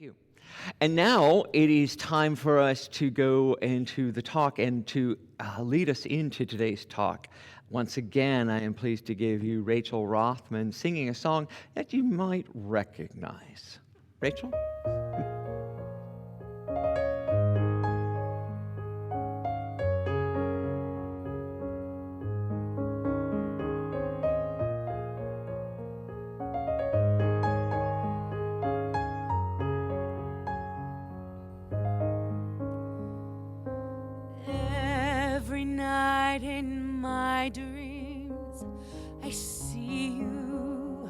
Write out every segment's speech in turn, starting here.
You. And now it is time for us to go into the talk and to lead us into today's talk. Once again, I am pleased to give you Rachel Rothman singing a song that you might recognize. Rachel? Every night in my dreams, I see you,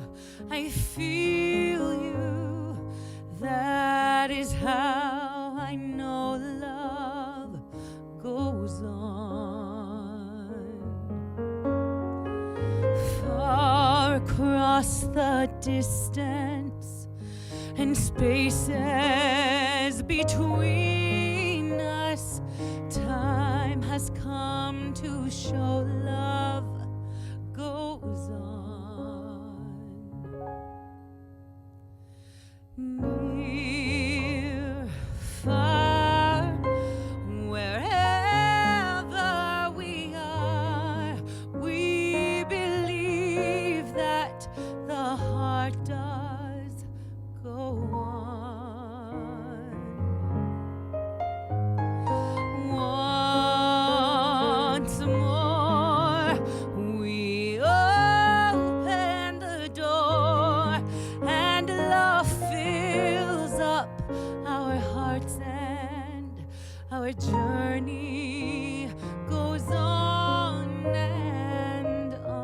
I feel you. That is how I know love goes on. Far across the distance and spaces between us, time has come to show love goes on. Near, far, wherever we are, we believe that the heart does go on. Once more, we open the door, and love fills up our hearts, and our journey goes on and on.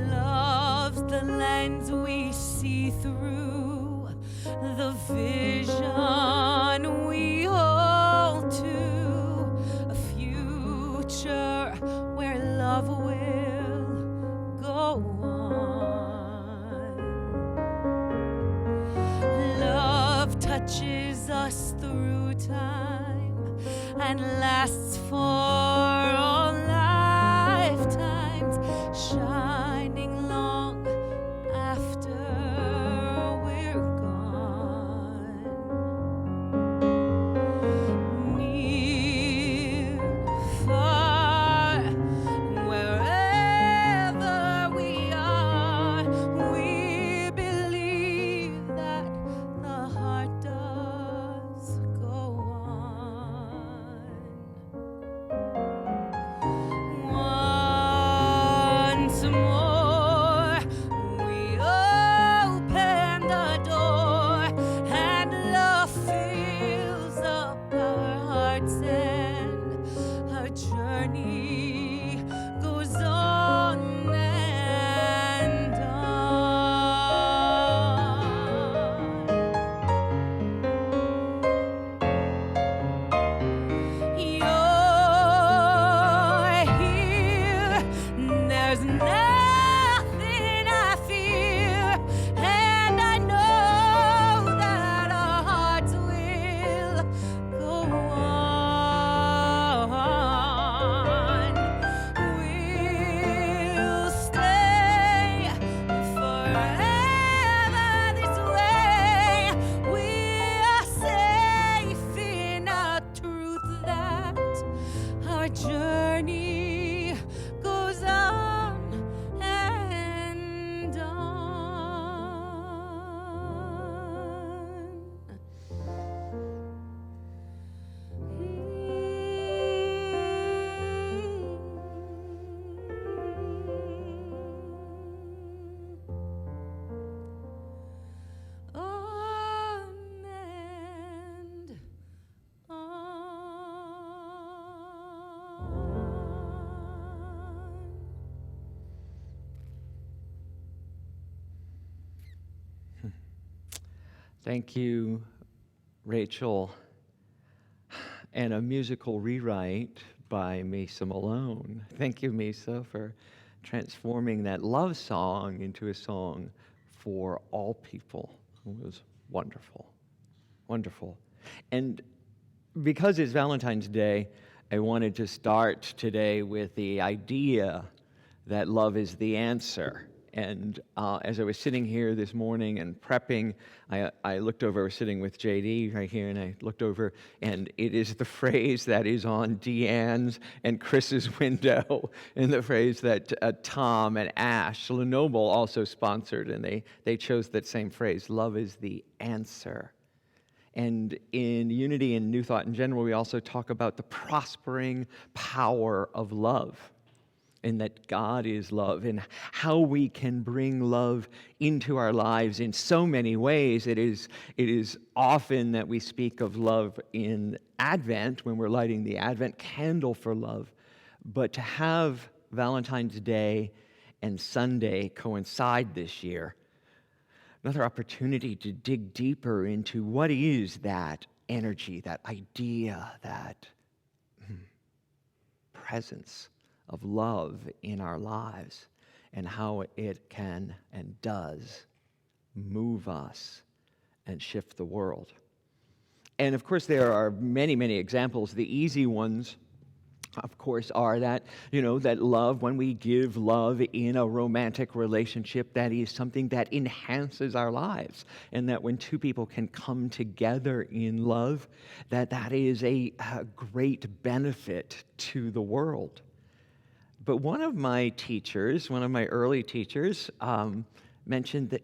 Love's the lens we see through, the vision we hold to, a future where love will go on. Love touches us through time and lasts for all lifetimes, shining long after we're gone. Near, far, wherever we are, we believe that the heart does go on. Once more, we open the door, and love fills up our hearts, and our journey goes on and on. You're here, there's nothing I fear, and I know that our hearts will go on. We'll stay forever this way. We are safe in our truth that our journey goes on and on and on. Thank you, Rachel. And a musical rewrite by Mesa Malone. Thank you, Mesa, for transforming that love song into a song for all people. It was wonderful. Wonderful. And because it's Valentine's Day, I wanted to start today with the idea that love is the answer. And as I was sitting here this morning and prepping, I looked over, I was sitting with JD right here, and I looked over, and it is the phrase that is on Deanne's and Chris's window, and the phrase that Tom and Ash Lenoble also sponsored, and they chose that same phrase, love is the answer. And in Unity and New Thought in general, we also talk about the prospering power of love, and that God is love, and how we can bring love into our lives in so many ways. It is often that we speak of love in Advent, when we're lighting the Advent candle for love. But to have Valentine's Day and Sunday coincide this year, another opportunity to dig deeper into what is that energy, that idea, that presence of love in our lives, and how it can and does move us and shift the world. And of course, there are many, many examples. The easy ones, of course, are that, that love, when we give love in a romantic relationship, that is something that enhances our lives. And that when two people can come together in love, that is a great benefit to the world. But one of my teachers, one of my early teachers, mentioned that,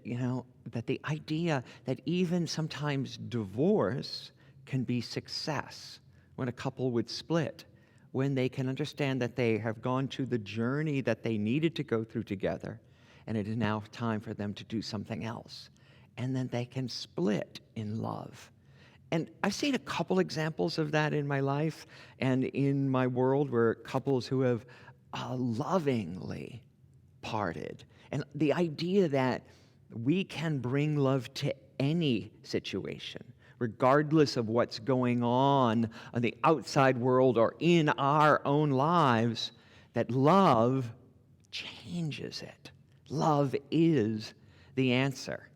that the idea that even sometimes divorce can be success when a couple would split, when they can understand that they have gone to the journey that they needed to go through together, and it is now time for them to do something else. And then they can split in love. And I've seen a couple examples of that in my life and in my world, where couples who have lovingly parted. And the idea that we can bring love to any situation, regardless of what's going on the outside world or in our own lives, that love changes it. Love is the answer.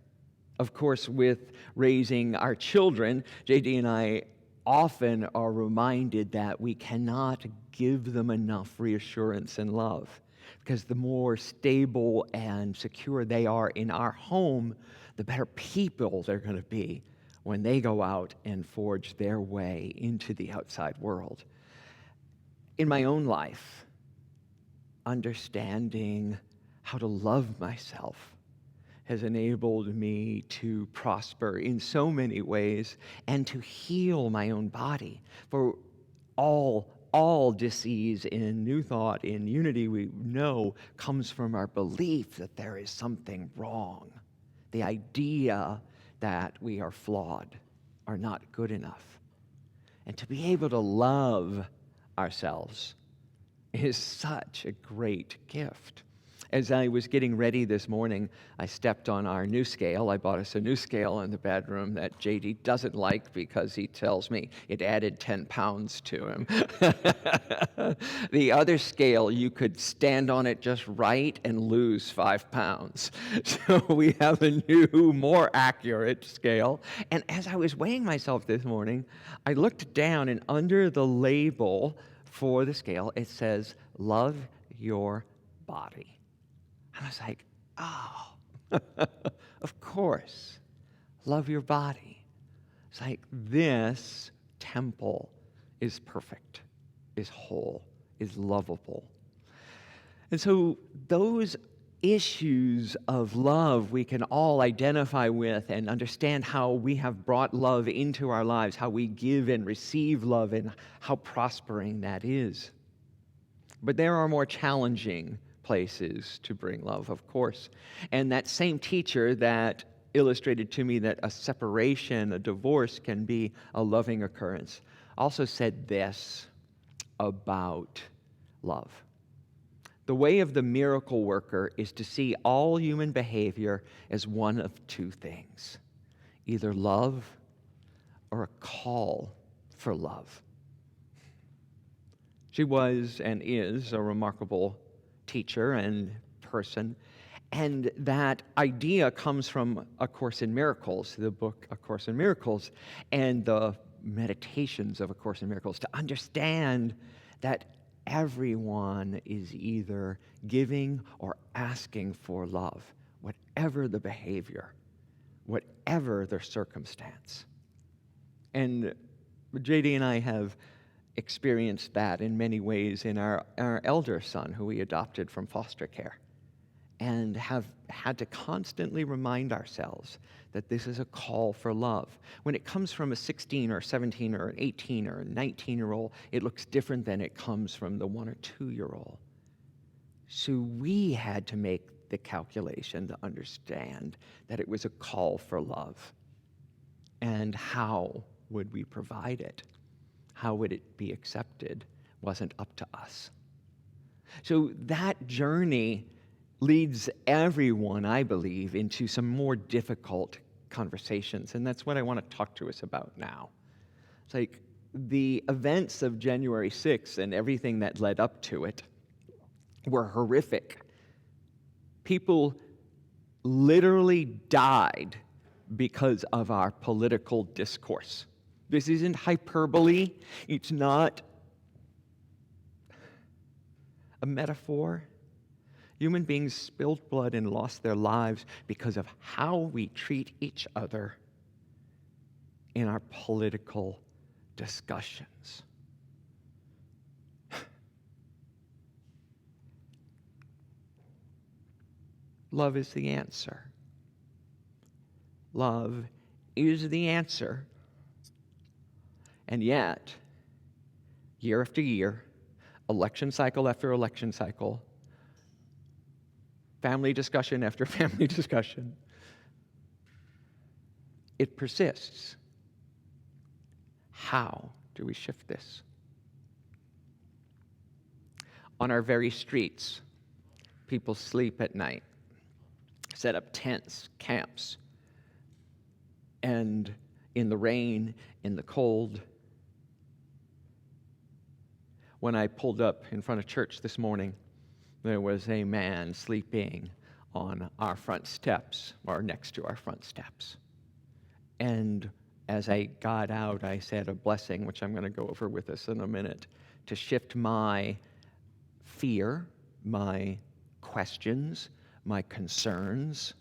Of course, with raising our children, JD and I often are reminded that we cannot give them enough reassurance and love, because the more stable and secure they are in our home, the better people they're going to be when they go out and forge their way into the outside world. In my own life, understanding how to love myself has enabled me to prosper in so many ways and to heal my own body. For all disease in New Thought, in Unity, we know comes from our belief that there is something wrong. The idea that we are flawed, are not good enough. And to be able to love ourselves is such a great gift. As I was getting ready this morning, I stepped on our new scale. I bought us a new scale in the bedroom that JD doesn't like because he tells me it added 10 pounds to him. The other scale, you could stand on it just right and lose 5 pounds. So we have a new, more accurate scale. And as I was weighing myself this morning, I looked down, and under the label for the scale, it says, "Love your body." And I was like, oh, of course, love your body. It's like, this temple is perfect, is whole, is lovable. And so those issues of love we can all identify with and understand how we have brought love into our lives, how we give and receive love, and how prospering that is. But there are more challenging places to bring love, of course. And that same teacher that illustrated to me that a separation, a divorce, can be a loving occurrence, also said this about love. The way of the miracle worker is to see all human behavior as one of two things: either love or a call for love. She was and is a remarkable teacher and person, and that idea comes from A Course in Miracles, the book A Course in Miracles, and the meditations of A Course in Miracles, to understand that everyone is either giving or asking for love, whatever the behavior, whatever their circumstance. And JD and I have experienced that in many ways in our elder son, who we adopted from foster care, and have had to constantly remind ourselves that this is a call for love. When it comes from a 16 or 17 or an 18 or a 19-year-old, it looks different than it comes from the 1 or 2-year-old. So we had to make the calculation to understand that it was a call for love. And how would we provide it? How would it be accepted? Wasn't up to us. So that journey leads everyone, I believe, into some more difficult conversations. And that's what I want to talk to us about now. It's like the events of January 6th and everything that led up to it were horrific. People literally died because of our political discourse. This isn't hyperbole. It's not a metaphor. Human beings spilled blood and lost their lives because of how we treat each other in our political discussions. Love is the answer. Love is the answer. And yet, year after year, election cycle after election cycle, family discussion after family discussion, it persists. How do we shift this? On our very streets, people sleep at night, set up tents, camps, and in the rain, in the cold. When I pulled up in front of church this morning, there was a man sleeping on our front steps, or next to our front steps. And as I got out, I said a blessing, which I'm going to go over with us in a minute, to shift my fear, my questions, my concerns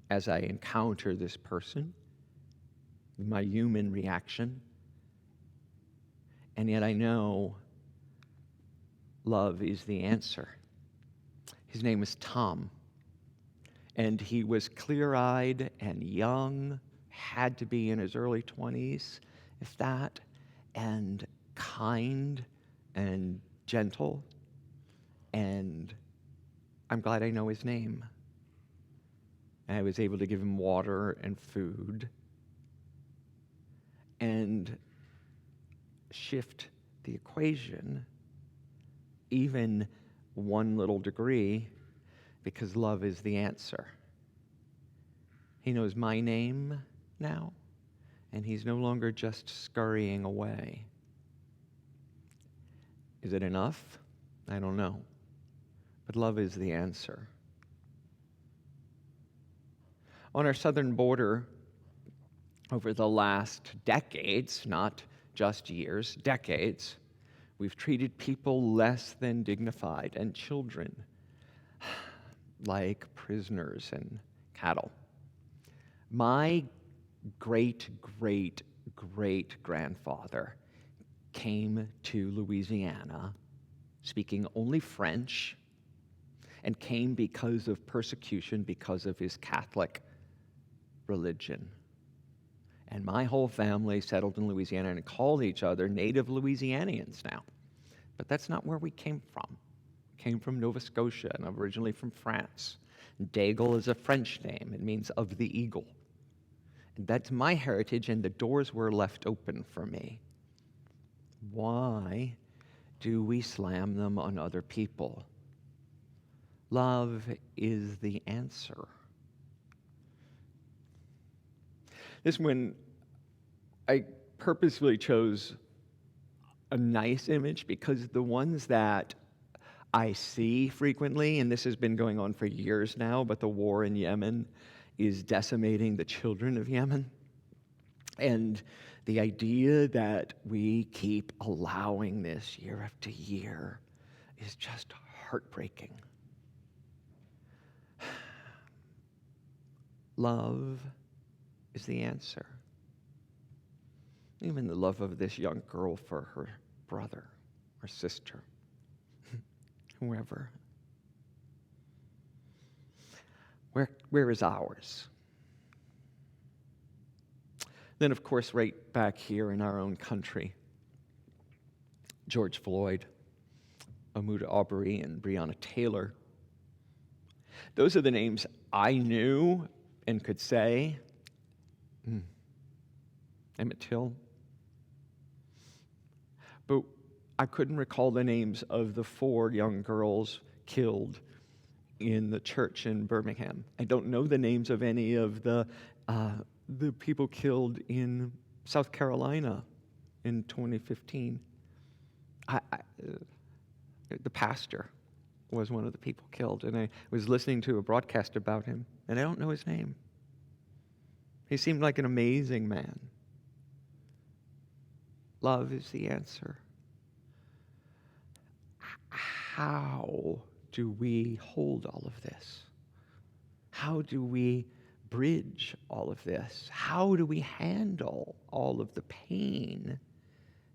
as I encounter this person, my human reaction. And yet I know love is the answer. His name was Tom, and he was clear-eyed and young, had to be in his early 20s, if that, and kind and gentle, and I'm glad I know his name. I was able to give him water and food and shift the equation even one little degree, because love is the answer. He knows my name now, and he's no longer just scurrying away. Is it enough? I don't know. But love is the answer. On our southern border, over the last decades, not just years, decades, we've treated people less than dignified, and children like prisoners and cattle. My great-great-great-grandfather came to Louisiana speaking only French, and came because of persecution because of his Catholic religion. And my whole family settled in Louisiana and called each other native Louisianians now. But that's not where we came from. We came from Nova Scotia and originally from France. Daigle is a French name. It means of the eagle. And that's my heritage, and the doors were left open for me. Why do we slam them on other people? Love is the answer. This one, I purposefully chose a nice image because the ones that I see frequently, and this has been going on for years now, but the war in Yemen is decimating the children of Yemen. And the idea that we keep allowing this year after year is just heartbreaking. Love is the answer. Even the love of this young girl for her brother or sister, whoever. Where is ours? Then, of course, right back here in our own country, George Floyd, Ahmaud Arbery, and Breonna Taylor. Those are the names I knew and could say. Emmett Till. But I couldn't recall the names of the 4 young girls killed in the church in Birmingham. I don't know the names of any of the people killed in South Carolina in 2015. The pastor was one of the people killed, and I was listening to a broadcast about him, and I don't know his name. He seemed like an amazing man. Love is the answer. How do we hold all of this? How do we bridge all of this? How do we handle all of the pain,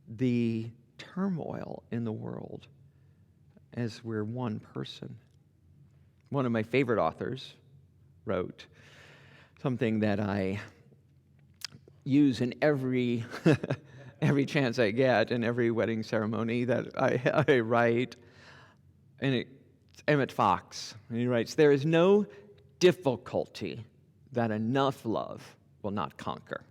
the turmoil in the world as we're one person? One of my favorite authors wrote something that I use in every every chance I get, in every wedding ceremony that I write, and it's Emmett Fox. And he writes, "There is no difficulty that enough love will not conquer.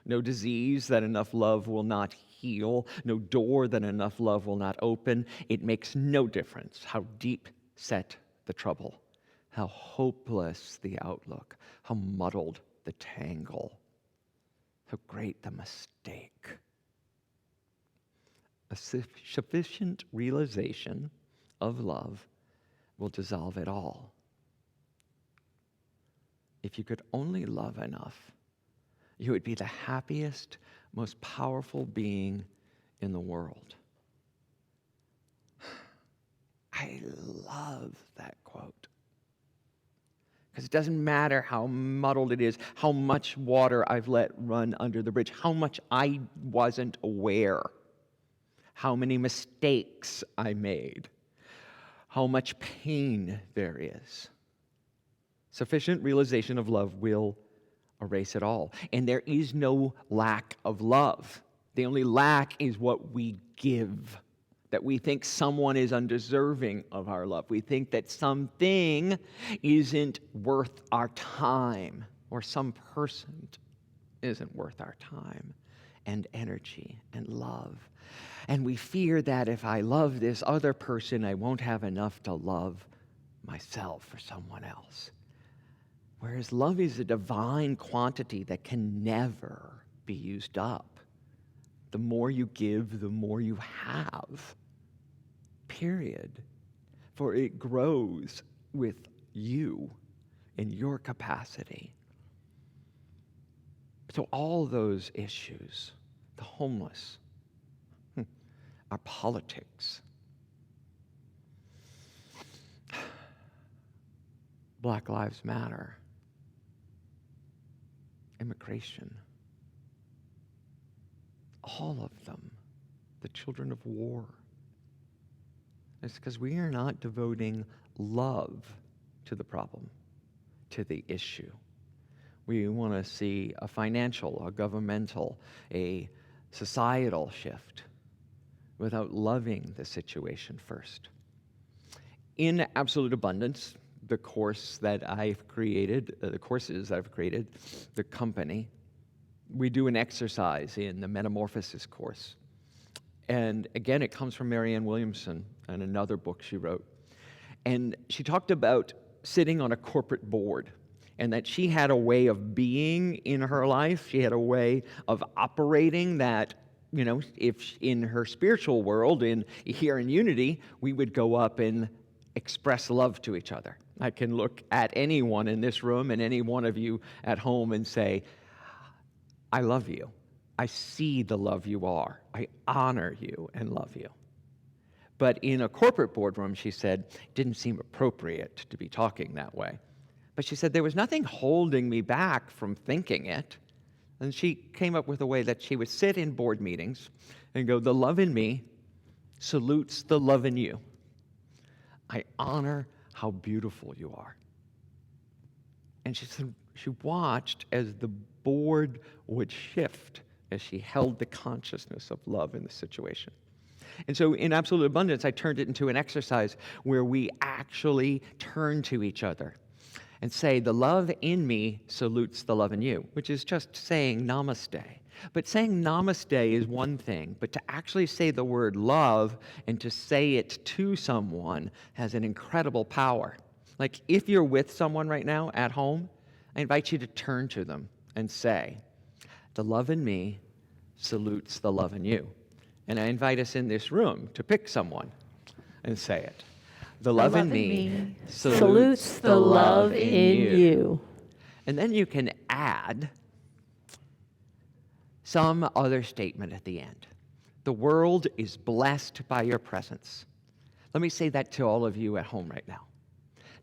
No disease that enough love will not heal. No door that enough love will not open. It makes no difference how deep set the trouble, how hopeless the outlook, how muddled the tangle, how great the mistake. A sufficient realization of love will dissolve it all. If you could only love enough, you would be the happiest, most powerful being in the world." I love that quote. Because it doesn't matter how muddled it is, how much water I've let run under the bridge, how much I wasn't aware, how many mistakes I made, how much pain there is. Sufficient realization of love will erase it all. And there is no lack of love. The only lack is what we give. That we think someone is undeserving of our love. We think that something isn't worth our time, or some person isn't worth our time and energy and love. And we fear that if I love this other person, I won't have enough to love myself or someone else. Whereas love is a divine quantity that can never be used up. The more you give, the more you have. Period. For it grows with you and your capacity. So all those issues, the homeless, our politics, Black Lives Matter, immigration, all of them, the children of war. It's because we are not devoting love to the problem, to the issue. We want to see a financial, a governmental, a societal shift without loving the situation first. In Absolute Abundance, the course that I've created, the courses that I've created, the company, we do an exercise in the Metamorphosis course. And again, it comes from Marianne Williamson and another book she wrote. And she talked about sitting on a corporate board, and that she had a way of being in her life. She had a way of operating that, if in her spiritual world, here in Unity, we would go up and express love to each other. I can look at anyone in this room and any one of you at home and say, I love you. I see the love you are. I honor you and love you. But in a corporate boardroom, she said, it didn't seem appropriate to be talking that way. But she said, there was nothing holding me back from thinking it. And she came up with a way that she would sit in board meetings and go, the love in me salutes the love in you. I honor how beautiful you are. And she said she watched as the board would shift as she held the consciousness of love in the situation. And so in Absolute Abundance, I turned it into an exercise where we actually turn to each other and say, the love in me salutes the love in you, which is just saying namaste. But saying namaste is one thing, but to actually say the word love and to say it to someone has an incredible power. Like if you're with someone right now at home, I invite you to turn to them and say, the love in me salutes the love in you. And I invite us in this room to pick someone and say it. The love in me salutes the love in you. And then you can add some other statement at the end. The world is blessed by your presence. Let me say that to all of you at home right now.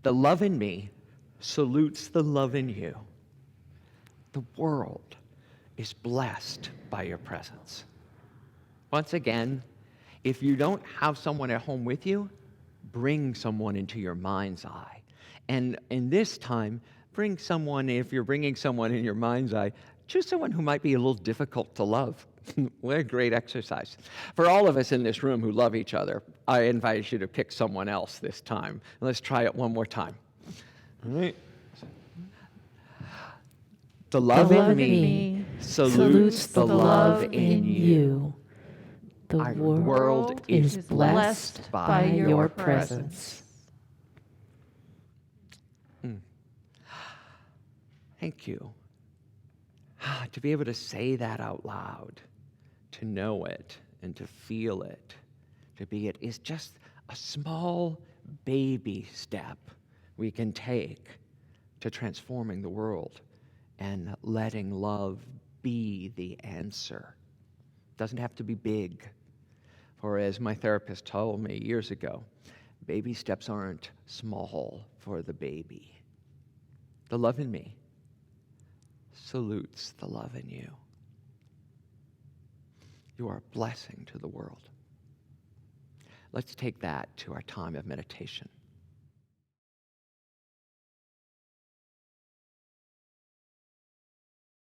The love in me salutes the love in you. The world is blessed by your presence. Once again, if you don't have someone at home with you, bring someone into your mind's eye. And in this time, bring someone, if you're bringing someone in your mind's eye, choose someone who might be a little difficult to love. What a great exercise. For all of us in this room who love each other, I invite you to pick someone else this time. Let's try it one more time. All right. The love in me salutes the love in you. The Our world is blessed by your presence. Thank you. To be able to say that out loud, to know it and to feel it, to be it, is just a small baby step we can take to transforming the world and letting love be the answer. It doesn't have to be big. For as my therapist told me years ago, baby steps aren't small for the baby. The love in me salutes the love in you. You are a blessing to the world. Let's take that to our time of meditation.